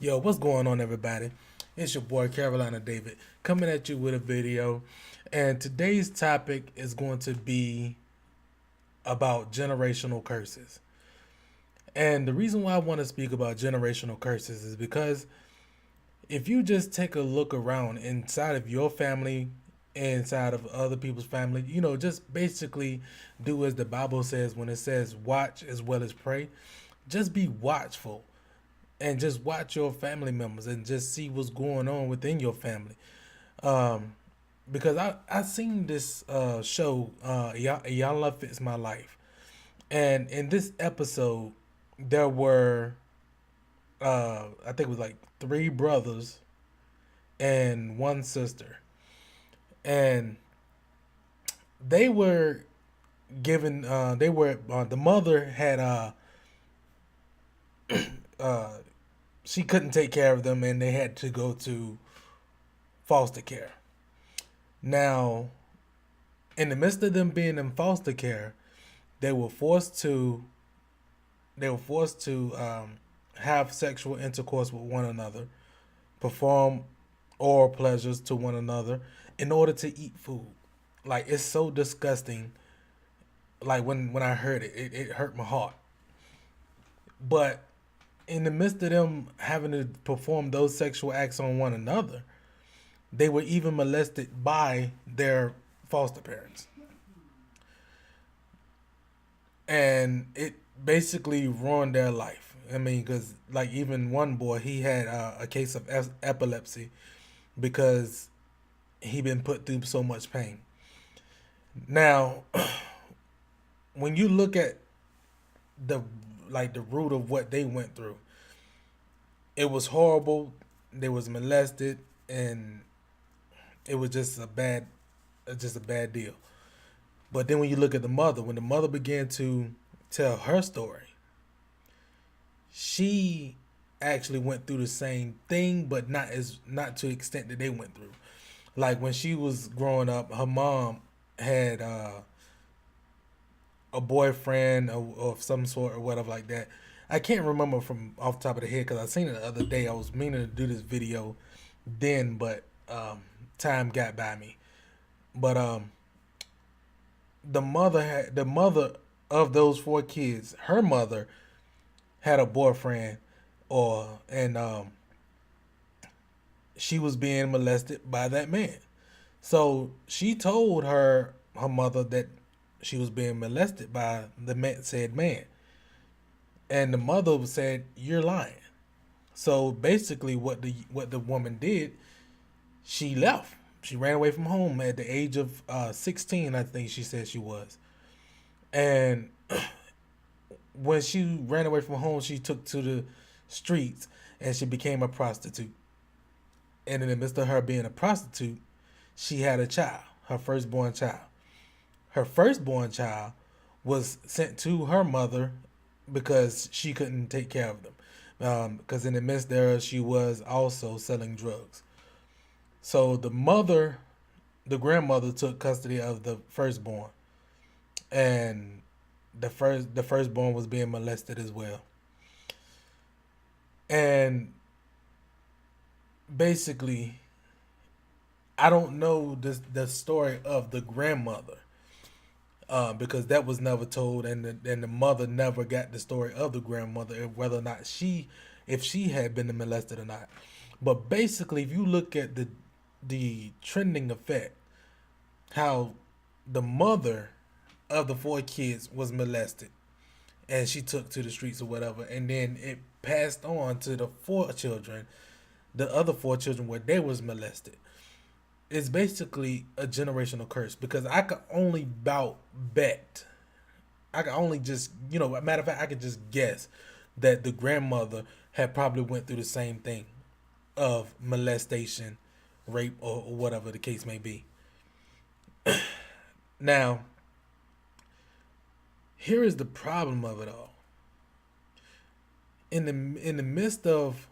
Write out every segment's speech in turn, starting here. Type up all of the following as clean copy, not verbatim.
Yo, what's going on, everybody? It's your boy Carolina David coming at you with a video, and today's topic is going to be about generational curses. And the reason why I want to speak about generational curses is because if you just take a look around inside of your family, inside of other people's family, just basically do as the Bible says when it says watch as well as pray. Just be watchful and just watch your family members and just see what's going on within your family. Um, because I seen this show, Iyanla Fits My Life, and in this episode there were I think it was like three brothers and one sister, and they were given they were the mother had uh she couldn't take care of them and they had to go to foster care. Now, in the midst of them being in foster care, they were forced to they were forced to have sexual intercourse with one another, perform oral pleasures to one another in order to eat food. Like, it's so disgusting. Like, when I heard it, it hurt my heart. But in the midst of them having to perform those sexual acts on one another, they were even molested by their foster parents. And it basically ruined their life. I mean, because like even one boy, he had a case of epilepsy because he been put through so much pain. Now, when you look at the the root of what they went through, it was horrible. They was molested, and it was just a bad deal. But then when you look at the mother, when the mother began to tell her story, she actually went through the same thing, but not to the extent that they went through. Like when she was growing up, her mom had a boyfriend of some sort or whatever like that. I can't remember from off the top of the head because I seen it the other day. I was meaning to do this video then, but time got by me. But the mother of those four kids, her mother had a boyfriend, or and she was being molested by that man. So she told her mother that she was being molested by the said man, and the mother said, "You're lying." So basically, what the woman did, she left. She ran away from home at the age of 16, I think she said she was. And when she ran away from home, she took to the streets and she became a prostitute. And in the midst of her being a prostitute, she had a child, her firstborn child. Her firstborn child was sent to her mother because she couldn't take care of them. Because in the midst there, she was also selling drugs. So the grandmother took custody of the firstborn, and the firstborn was being molested as well. And basically, I don't know the story of the grandmother because that was never told, and the mother never got the story of the grandmother, whether or not if she had been molested or not. But basically, if you look at the trending effect, how the mother of the four kids was molested and she took to the streets or whatever, and then it passed on to the other four children where they was molested. It's basically a generational curse because I could only bet. I could only just, matter of fact, I could just guess that the grandmother had probably went through the same thing of molestation, rape, or whatever the case may be. Now, here is the problem of it all. In the midst of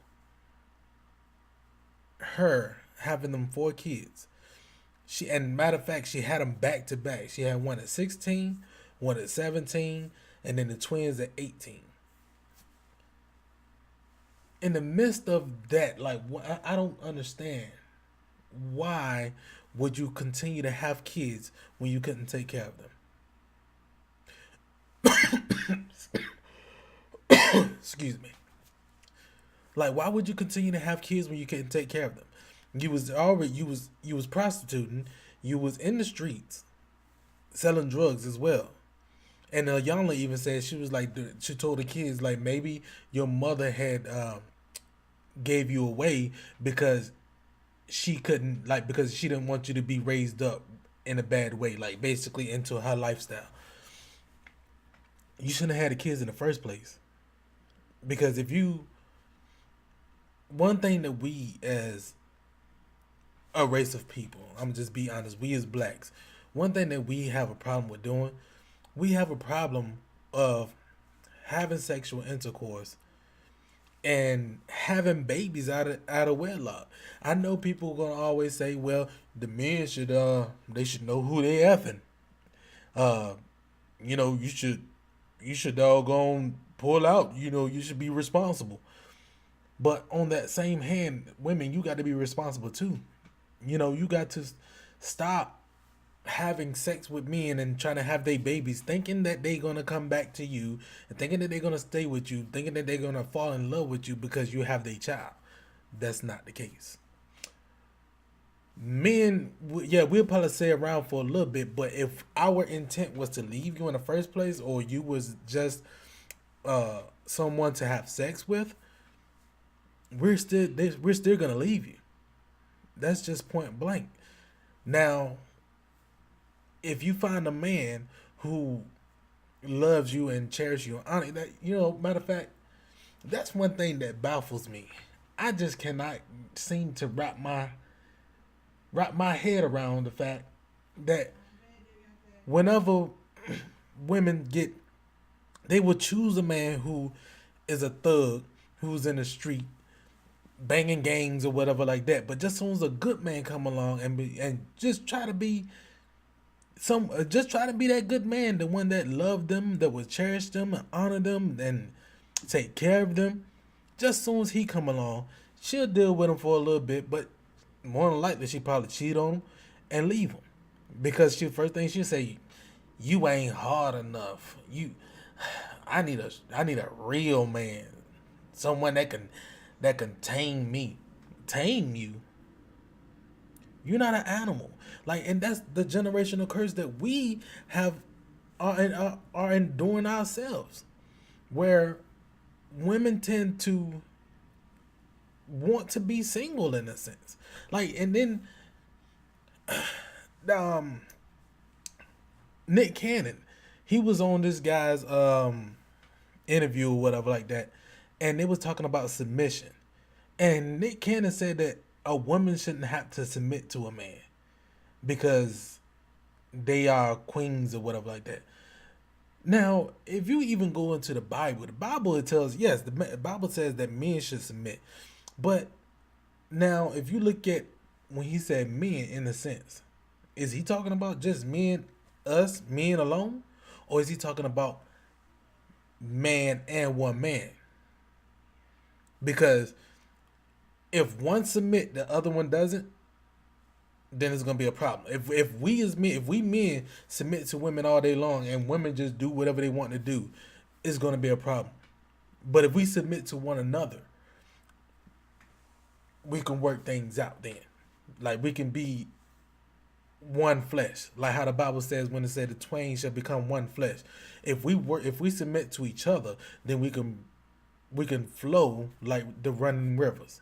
her having them four kids, and matter of fact, she had them back to back. She had one at 16, one at 17, and then the twins at 18. in the midst of that, like I don't understand why would you continue to have kids when you couldn't take care of them? Excuse me. Like, why would you continue to have kids when you couldn't take care of them? You was prostituting. You was in the streets selling drugs as well. And Iyanla even said she was like she told the kids like maybe your mother had gave you away because she couldn't like because she didn't want you to be raised up in a bad way, like basically into her lifestyle. You shouldn't have had the kids in the first place because if you one thing that we as a race of people, I'm just be honest, we as blacks, one thing that we have a problem with doing, we have a problem of having sexual intercourse and having babies out of wedlock. I know people are gonna always say, well, the men should they should know who they effing. Uh, you should doggone pull out. You should be responsible. But on that same hand, women, you got to be responsible too. You got to stop having sex with men and trying to have their babies, thinking that they're gonna come back to you, and thinking that they're gonna stay with you, thinking that they're gonna fall in love with you because you have their child. That's not the case. Men, yeah, we'll probably stay around for a little bit, but if our intent was to leave you in the first place, or you was just someone to have sex with, we're still gonna leave you. That's just point blank. Now, if you find a man who loves you and cherishes you, that matter of fact, that's one thing that baffles me. I just cannot seem to wrap my head around the fact that whenever women get, they will choose a man who is a thug, who's in the street banging gangs or whatever like that. But just as soon as a good man come along and just try to be just try to be that good man, the one that loved them, that would cherish them and honor them and take care of them. Just as soon as he come along, she'll deal with him for a little bit, but more than likely she probably cheat on him and leave him because she first thing she'll say, "You ain't hard enough. I need a real man, someone that can tame me, tame you. You're not an animal." Like, and that's the generational curse that we have are enduring ourselves, where women tend to want to be single in a sense. Like, and then um Nick Cannon, he was on this guy's interview or whatever like that, and they was talking about submission. And Nick Cannon said that a woman shouldn't have to submit to a man because they are queens or whatever like that. Now, if you even go into the Bible it tells, yes, the Bible says that men should submit. But now, if you look at when he said men in a sense, is he talking about just men, us, men alone? Or is he talking about man and one man? Because if one submit, the other one doesn't, then it's gonna be a problem. If we men submit to women all day long and women just do whatever they want to do, it's gonna be a problem. But if we submit to one another, we can work things out then. Like, we can be one flesh. Like how the Bible says when it said the twain shall become one flesh. If we submit to each other, then we can flow like the running rivers.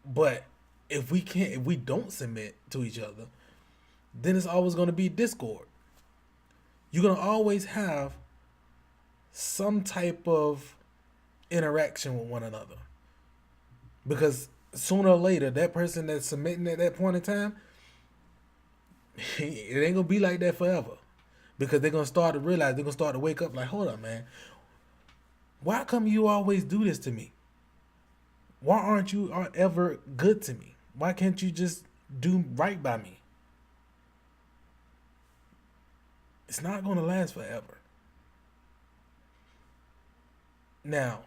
But if we don't submit to each other, then it's always going to be discord. You're going to always have some type of interaction with one another. Because sooner or later, that person that's submitting at that point in time, it ain't gonna be like that forever. Because they're gonna start to realize, they're gonna start to wake up like, hold up, man, why come you always do this to me? Why aren't you ever good to me? Why can't you just do right by me? It's not gonna last forever. Now,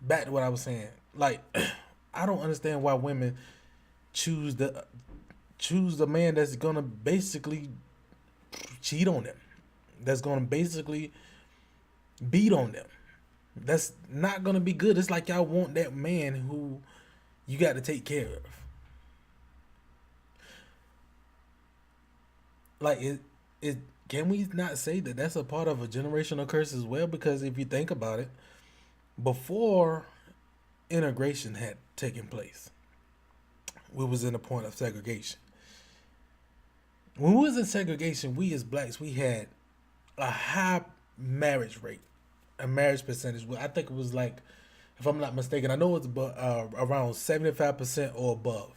back to what I was saying. Like, I don't understand why women choose the man that's gonna basically cheat on them, that's gonna basically beat on them. That's not gonna be good. It's like y'all want that man who you got to take care of. Like it can we not say that that's a part of a generational curse as well? Because if you think about it, before integration had taken place, we was in a point of segregation. When we was in segregation, we as blacks, we had a high marriage rate, a marriage percentage. I think it was like, if I'm not mistaken, I know it's around 75% or above.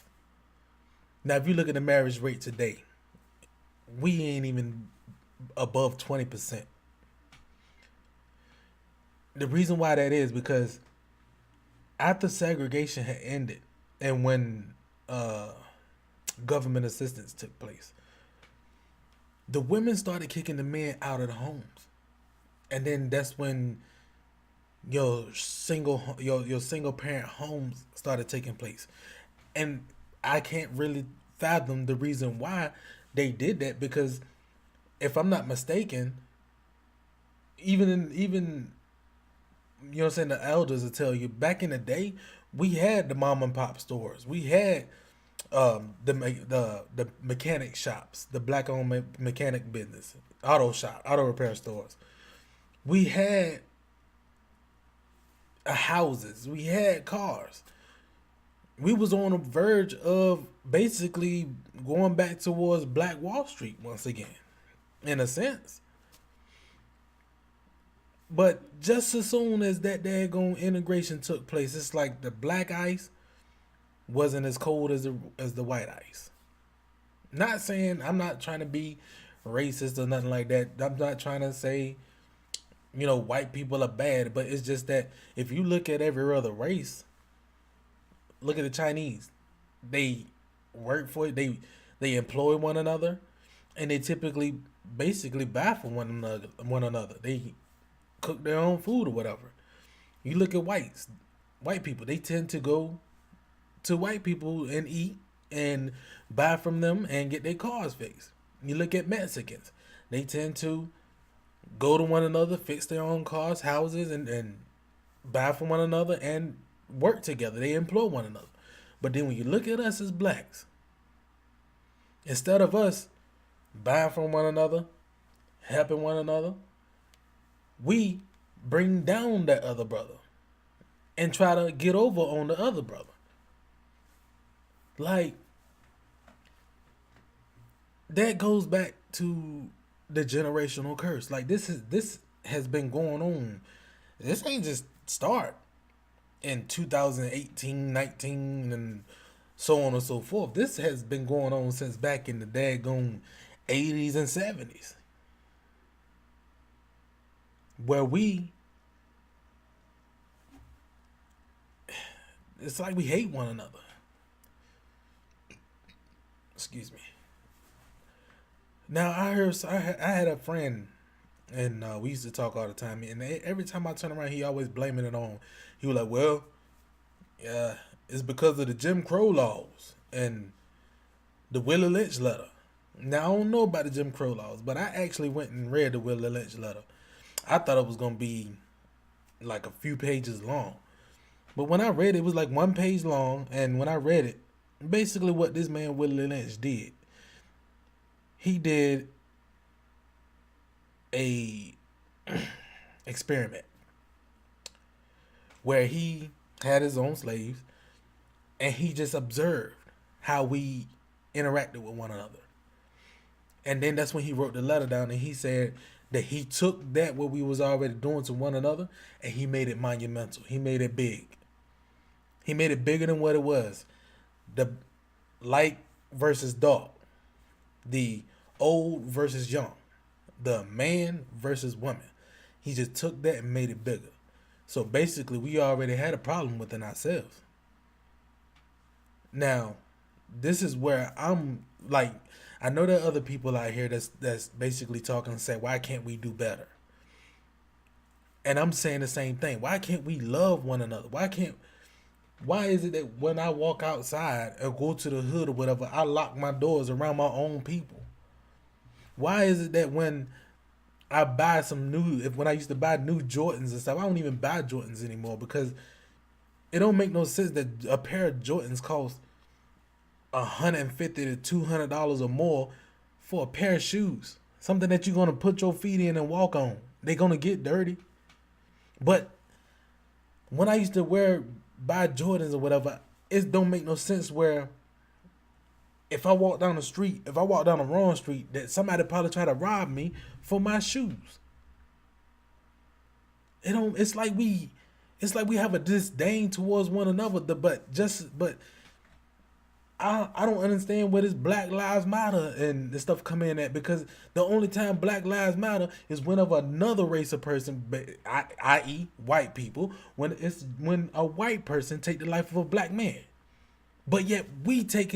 Now, if you look at the marriage rate today, we ain't even above 20%. The reason why that is because after segregation had ended and when uh, government assistance took place, the women started kicking the men out of the homes, and then that's when your single parent homes started taking place, and I can't really fathom the reason why they did that because if I'm not mistaken, even you know what I'm saying, the elders will tell you back in the day we had the mom and pop stores, we had the mechanic shops, the black owned mechanic business, auto repair stores. We had houses, we had cars. We was on the verge of basically going back towards Black Wall Street once again, in a sense. But just as soon as that daggone integration took place, it's like the black ice wasn't as cold as the white ice. Not saying I'm not trying to be racist or nothing like that. I'm not trying to say white people are bad, but it's just that if you look at every other race, look at the Chinese. They work for it. They employ one another, and they typically basically buy from one another. One another. They cook their own food or whatever. You look at white people. They tend to go to white people and eat and buy from them and get their cars fixed. You look at Mexicans. They tend to go to one another, fix their own cars, houses, and buy from one another and work together. They employ one another. But then when you look at us as blacks, instead of us buying from one another, helping one another, we bring down that other brother and try to get over on the other brother. Like, that goes back to the generational curse. Like, this has been going on. This ain't just start in 2018, 19, and so on and so forth. This has been going on since back in the daggone 80s and 70s. Where it's like we hate one another. Excuse me. Now I had a friend, and we used to talk all the time. And every time I turn around, he always blaming it on. He was like, "Well, yeah, it's because of the Jim Crow laws and the Willie Lynch letter." Now I don't know about the Jim Crow laws, but I actually went and read the Willie Lynch letter. I thought it was gonna be like a few pages long, but when I read it, it was like 1 page long. And when I read it, basically what this man Willie Lynch did, he did a experiment where he had his own slaves and he just observed how we interacted with one another. And then that's when he wrote the letter down, and he said that he took that what we was already doing to one another and he made it monumental. He made it big. He made it bigger than what it was. The light versus dark, the old versus young, the man versus woman. He just took that and made it bigger. So basically, we already had a problem within ourselves. Now, this is where I'm like, I know there are other people out here that's basically talking and say, why can't we do better? And I'm saying the same thing. Why can't we love one another? Why is it that when I walk outside or go to the hood or whatever, I lock my doors around my own people? Why is it that when I buy when I used to buy new Jordans and stuff, I don't even buy Jordans anymore because it don't make no sense that a pair of Jordans cost $150 to $200 or more for a pair of shoes, something that you're gonna put your feet in and walk on. They're gonna get dirty. But when I used to buy Jordans or whatever, it don't make no sense where if I walk down the wrong street, that somebody probably try to rob me for my shoes. It's like we have a disdain towards one another, but I don't understand where this Black Lives Matter and the stuff come in at, because the only time Black Lives Matter is whenever another race of person, i.e. white people, when a white person take the life of a black man. But yet we take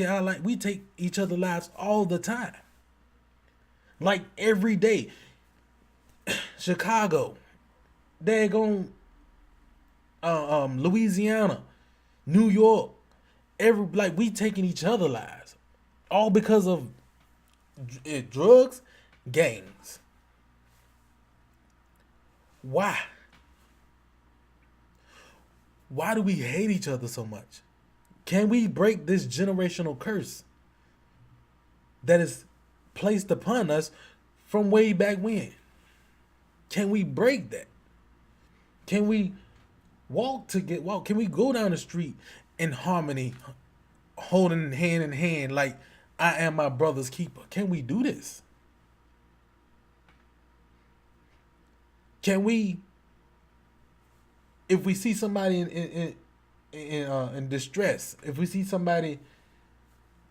each other's lives all the time. Like every day. Chicago, daggone Louisiana, New York, we taking each other lives, all because of drugs, gangs. Why? Why do we hate each other so much? Can we break this generational curse that is placed upon us from way back when? Can we break that? Can we Can we go down the street in harmony, holding hand in hand like I am my brother's keeper? Can we do this? Can we, if we see somebody in distress, if we see somebody,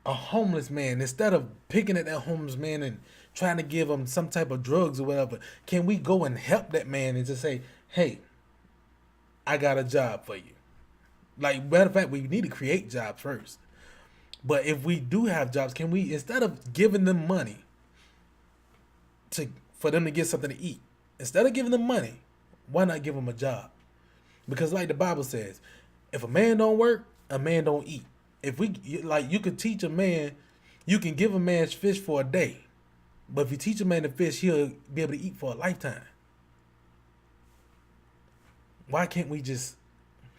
a homeless man, instead of picking at that homeless man and trying to give him some type of drugs or whatever, can we go and help that man and just say, hey, I got a job for you? Like, matter of fact, we need to create jobs first. But if we do have jobs, can we, instead of giving them money for them to get something to eat, instead of giving them money, why not give them a job? Because like the Bible says, if a man don't work, a man don't eat. You could teach a man, you can give a man fish for a day, but if you teach a man to fish, he'll be able to eat for a lifetime. Why can't we just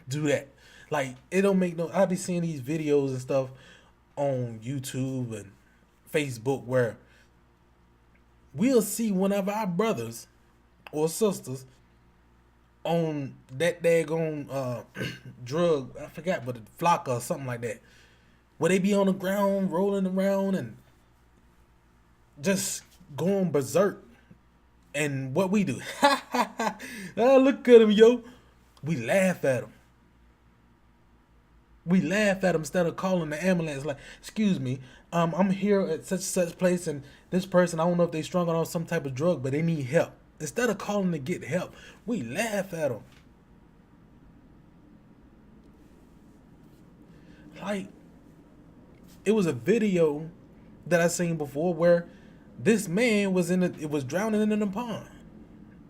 do that? Like, it don't make no, I be seeing these videos and stuff on YouTube and Facebook where we'll see one of our brothers or sisters on that daggone drug, I forgot, but a flock or something like that, where they be on the ground rolling around and just going berserk. And what we do, look at him, yo. We laugh at him. We laugh at him instead of calling the ambulance. Like, excuse me, I'm here at such place, and this person, I don't know if they strung on some type of drug, but they need help. Instead of calling to get help, we laugh at them. Like, it was a video that I seen before where this man was drowning in the pond.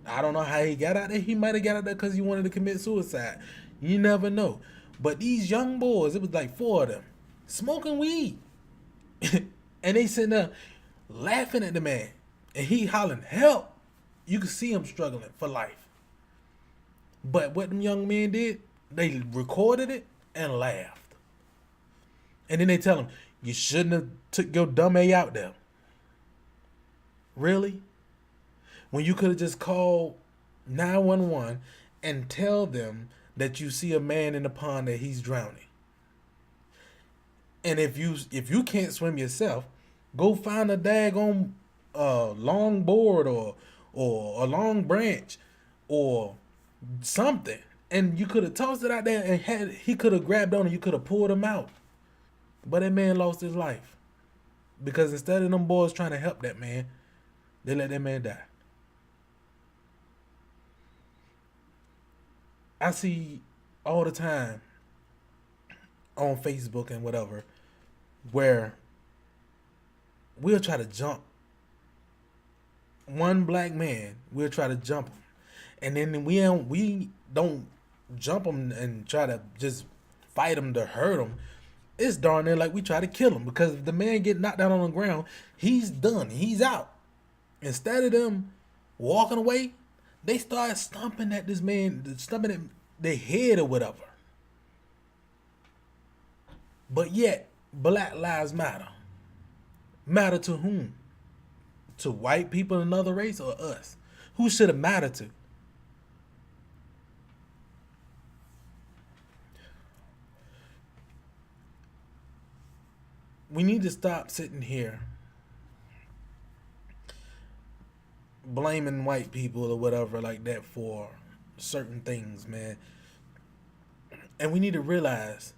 I don't know how he got out there. He might have got out there because he wanted to commit suicide. You never know. But these young boys, it was like 4 of them, smoking weed. And they sitting there laughing at the man. And he hollering, help. You could see him struggling for life. But what them young men did, they recorded it and laughed. And then they tell him, you shouldn't have took your dumb A out there. Really? When you could have just called 911 and tell them that you see a man in the pond that he's drowning. And if you can't swim yourself, go find a daggone long board or a long branch or something, and you could have tossed it out there and he could have grabbed on and you could have pulled him out. But that man lost his life because instead of them boys trying to help that man, they let that man die. I see all the time on Facebook and whatever where we'll try to jump one black man, we'll try to jump him. and then we don't jump them and try to just fight them to hurt them. It's darn near like we try to kill him, because if the man get knocked down on the ground, he's done. He's out. Instead of them walking away, they start stomping at this man, stomping at their head or whatever. But yet, Black Lives Matter. Matter to whom? To white people, another race, or us? Who should it matter to? We need to stop sitting here blaming white people or whatever like that for certain things, man. And we need to realize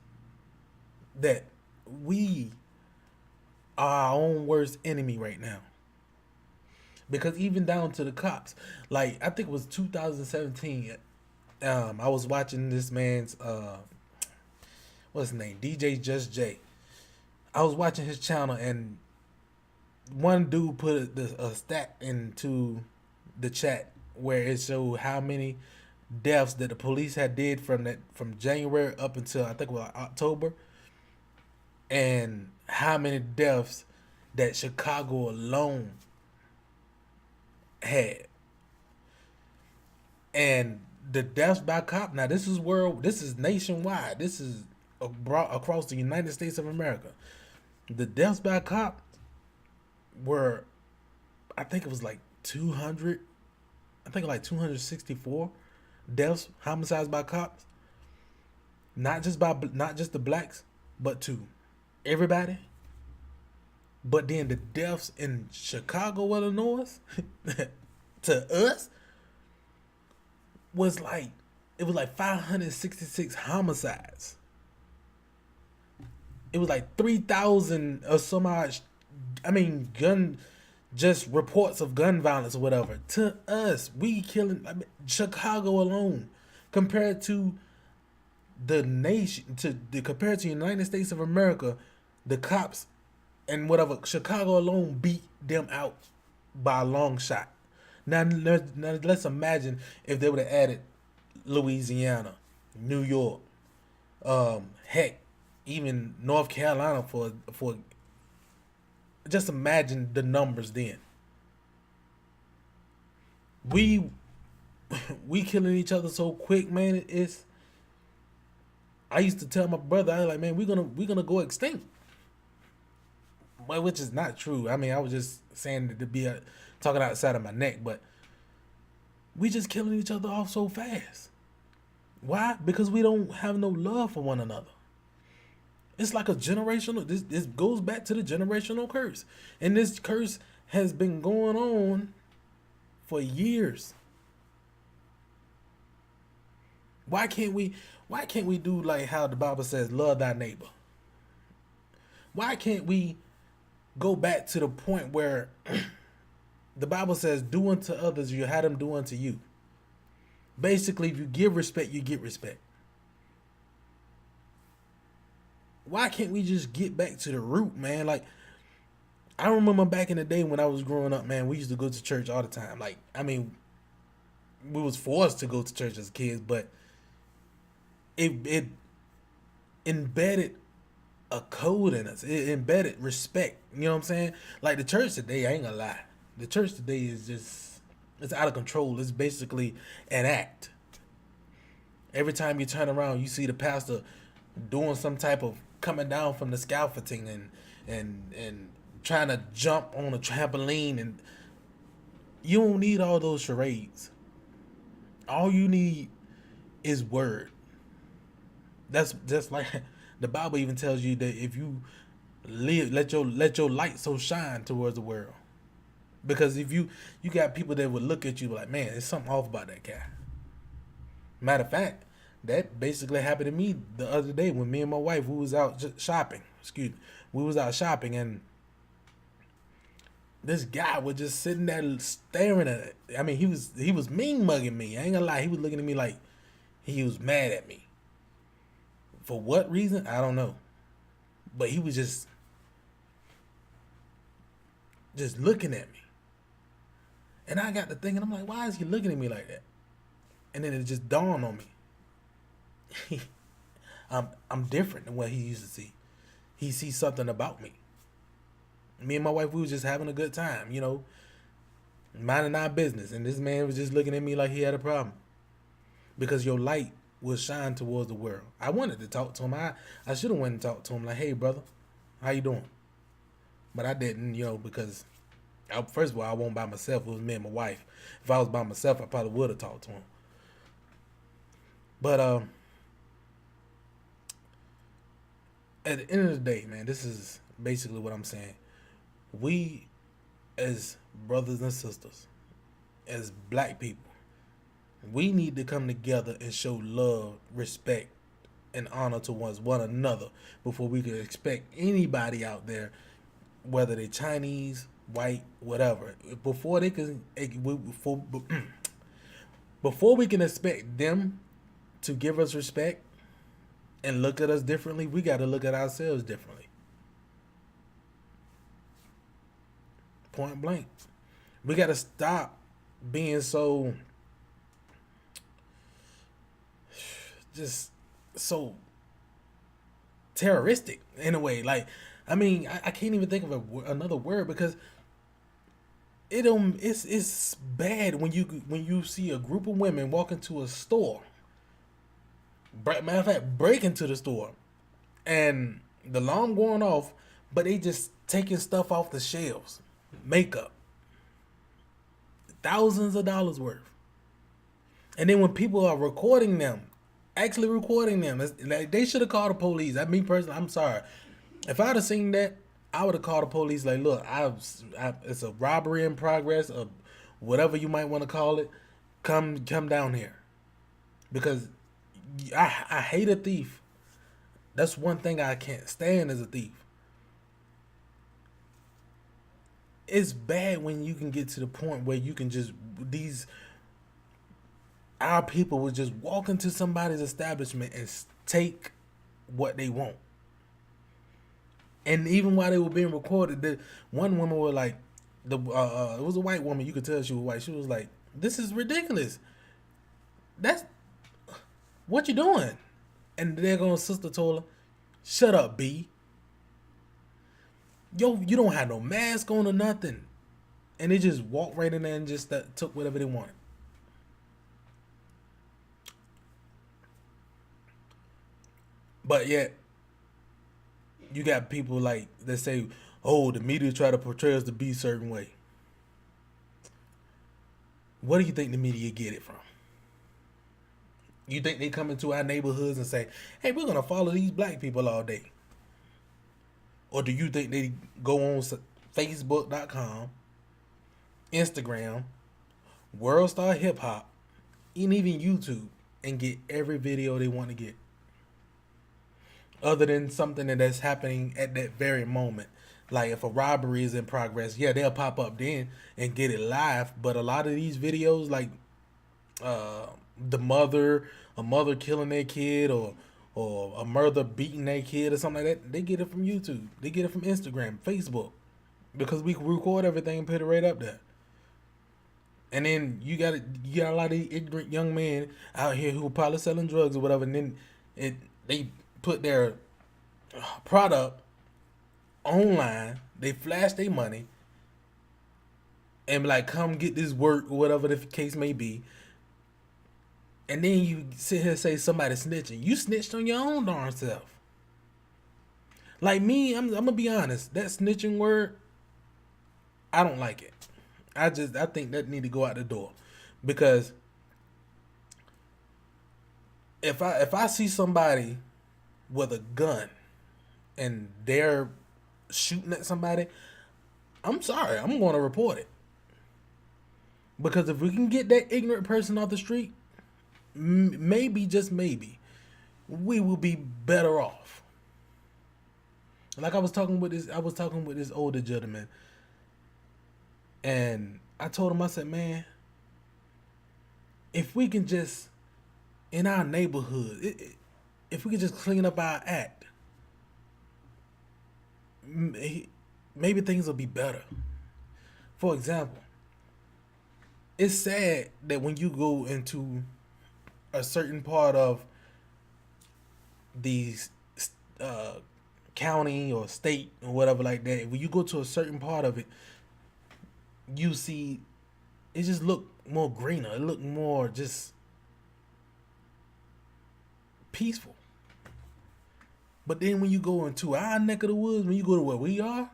that we are our own worst enemy right now. Because even down to the cops, like I think it was 2017, I was watching this man's what's his name, DJ Just J. I was watching his channel, and one dude put a stat into the chat where it showed how many deaths that the police had did from January up until I think it was October, and how many deaths that Chicago alone had. And the deaths by cop, now this is nationwide. This is across the United States of America. The deaths by cop were, I think it was like 200, I think like 264 deaths, homicides by cops. Not just the blacks, but to everybody. But then the deaths in Chicago, Illinois, to us, was like, it was like 566 homicides. It was like 3,000 or so much, just reports of gun violence or whatever. To us, we killing, Chicago alone, compared to the nation, compared to the United States of America, the cops and whatever, Chicago alone beat them out by a long shot. Now let's imagine if they would have added Louisiana, New York, heck, even North Carolina for just imagine the numbers then. We killing each other so quick, man. I used to tell my brother, I was like, man, we're gonna go extinct. Well, which is not true. I mean, I was just saying to be talking outside of my neck, but we just killing each other off so fast. Why? Because we don't have no love for one another. It's like a generational. This goes back to the generational curse, and this curse has been going on for years. Why can't we do like how the Bible says, love thy neighbor? Why can't we go back to the point where the Bible says, do unto others you had them do unto you? Basically, if you give respect, you get respect. Why can't we just get back to the root, man? Like, I remember back in the day when I was growing up, man, we used to go to church all the time. Like, I mean, we was forced to go to church as kids, but it embedded a code in us. It embedded respect. You know what I'm saying? Like the church today, I ain't gonna lie. The church today is just, it's out of control. It's basically an act. Every time you turn around, you see the pastor doing some type of coming down from the scaffolding and trying to jump on a trampoline, and you don't need all those charades. All you need is word. That's just like the Bible even tells you that if you live, let your light so shine towards the world. Because if you got people that would look at you like, man, there's something off about that guy. Matter of fact, that basically happened to me the other day when me and my wife, we was out shopping. We was out shopping, and this guy was just sitting there staring at it. I mean, he was mean mugging me. I ain't gonna lie, he was looking at me like he was mad at me. For what reason? I don't know. But he was just looking at me. And I got to thinking, I'm like, why is he looking at me like that? And then it just dawned on me. I'm different than what he used to see. He sees something about me. Me and my wife, we was just having a good time, minding our business. And this man was just looking at me like he had a problem. Because your light will shine towards the world. I wanted to talk to him. I should have went and talked to him like, hey, brother, how you doing? But I didn't, because first of all, I wasn't by myself. It was me and my wife. If I was by myself, I probably would have talked to him. But at the end of the day, man, this is basically what I'm saying. We, as brothers and sisters, as black people, we need to come together and show love, respect, and honor to one another before we can expect anybody out there, whether they Chinese, white, whatever, before they can before we can expect them to give us respect and look at us differently, we got to look at ourselves differently. Point blank. We got to stop being so terroristic in a way. Like, I mean, I can't even think of another word because it's bad when you see a group of women walk into a store. Matter of fact, break into the store, and the alarm going off, but they just taking stuff off the shelves, makeup, thousands of dollars worth, and then when people are recording them, actually recording them, like they should have called the police. I mean, personally, I'm sorry. If I'd have seen that, I would have called the police. Like, look, it's a robbery in progress, or whatever you might want to call it. Come down here, because I hate a thief. That's one thing I can't stand as a thief. It's bad when you can get to the point where you can just our people would just walk into somebody's establishment and take what they want. And even while they were being recorded, one woman was like, it was a white woman. You could tell she was white. She was like, "This is ridiculous. That's what you doing?" And there goes sister told her, "Shut up, B. Yo, you don't have no mask on or nothing." And they just walked right in there and just took whatever they wanted. But yet, you got people like that say, "Oh, the media try to portray us to be a certain way." Where do you think the media get it from? You think they come into our neighborhoods and say, "Hey, we're gonna follow these black people all day"? Or do you think they go on Facebook.com, Instagram, World Star Hip Hop, and even YouTube and get every video they want to get? Other than something that's happening at that very moment. Like if a robbery is in progress, yeah, they'll pop up then and get it live. But a lot of these videos, like a mother killing their kid, or a mother beating their kid or something like that, they get it from YouTube. They get it from Instagram, Facebook, because we record everything and put it right up there. And then you got a lot of ignorant young men out here who are probably selling drugs or whatever, and then they put their product online, they flash their money, and be like, "Come get this work," or whatever the case may be. And then you sit here and say somebody snitching. You snitched on your own darn self. Like me, I'm gonna be honest. That snitching word, I don't like it. I think that need to go out the door, because if I see somebody with a gun and they're shooting at somebody, I'm sorry, I'm going to report it. Because if we can get that ignorant person off the street, maybe, just maybe, we will be better off. Like I was talking with this older gentleman, and I told him, I said, "Man, if we can just, in our neighborhood, if we could just clean up our act, maybe things will be better." For example, it's sad that when you go into a certain part of the uh, county or state or whatever like that, when you go to a certain part of it, you see it just look more greener. It look more just peaceful. But then when you go into our neck of the woods, when you go to where we are,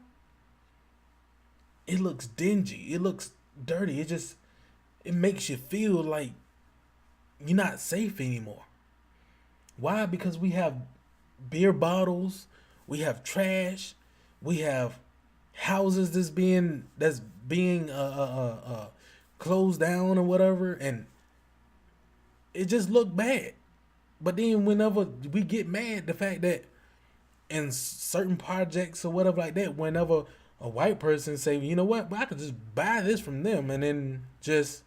it looks dingy. It looks dirty. It makes you feel like you're not safe anymore. Why? Because we have beer bottles, we have trash, we have houses that's being closed down or whatever, and it just look bad. But then whenever we get mad, the fact that in certain projects or whatever like that, whenever a white person say, you know what, but I could just buy this from them and then just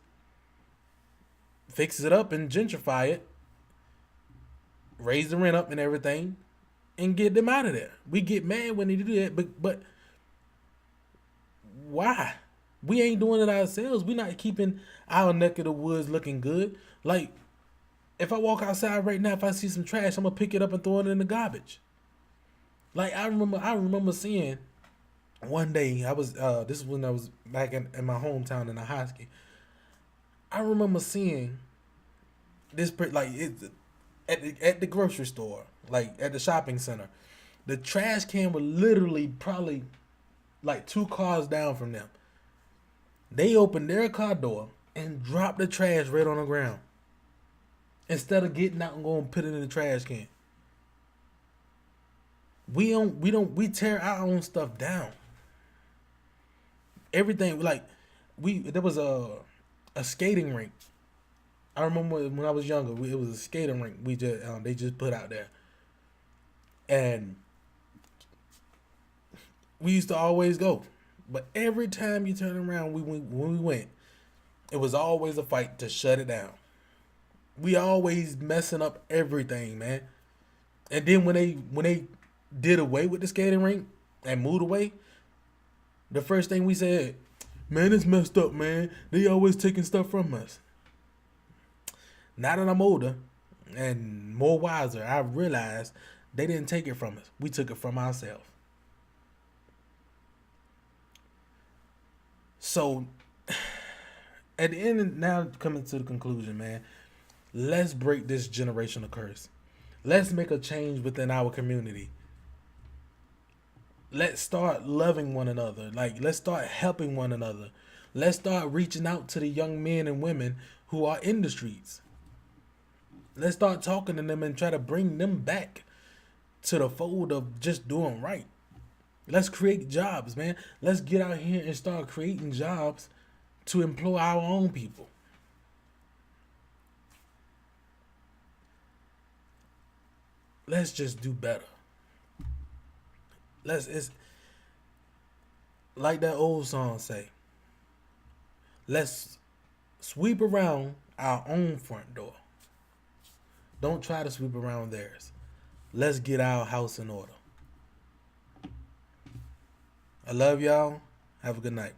fix it up and gentrify it, raise the rent up and everything, and get them out of there. We get mad when they do that, but why? We ain't doing it ourselves. We not keeping our neck of the woods looking good. Like, if I walk outside right now, if I see some trash, I'm gonna pick it up and throw it in the garbage. Like I remember seeing one day I was this is when I was back in my hometown in Ahoskie. I remember seeing this like it at the grocery store, like at the shopping center. The trash can was literally probably like 2 cars down from them. They opened their car door and dropped the trash right on the ground instead of getting out and going and put it in the trash can. We tear our own stuff down. Everything like there was a skating rink. I remember when I was younger, it was a skating rink. They just put out there, and we used to always go. But every time you turn around, when we went, it was always a fight to shut it down. We always messing up everything, man. And then when they did away with the skating rink and moved away, the first thing we said, man, it's messed up, man. They always taking stuff from us. Now that I'm older and more wiser, I realized they didn't take it from us. We took it from ourselves. So, at the end, now coming to the conclusion, man, let's break this generational curse. Let's make a change within our community. Let's start loving one another. Like, let's start helping one another. Let's start reaching out to the young men and women who are in the streets. Let's start talking to them and try to bring them back to the fold of just doing right. Let's create jobs, man. Let's get out here and start creating jobs to employ our own people. Let's just do better. It's like that old song say. Let's sweep around our own front door. Don't try to sweep around theirs. Let's get our house in order. I love y'all. Have a good night.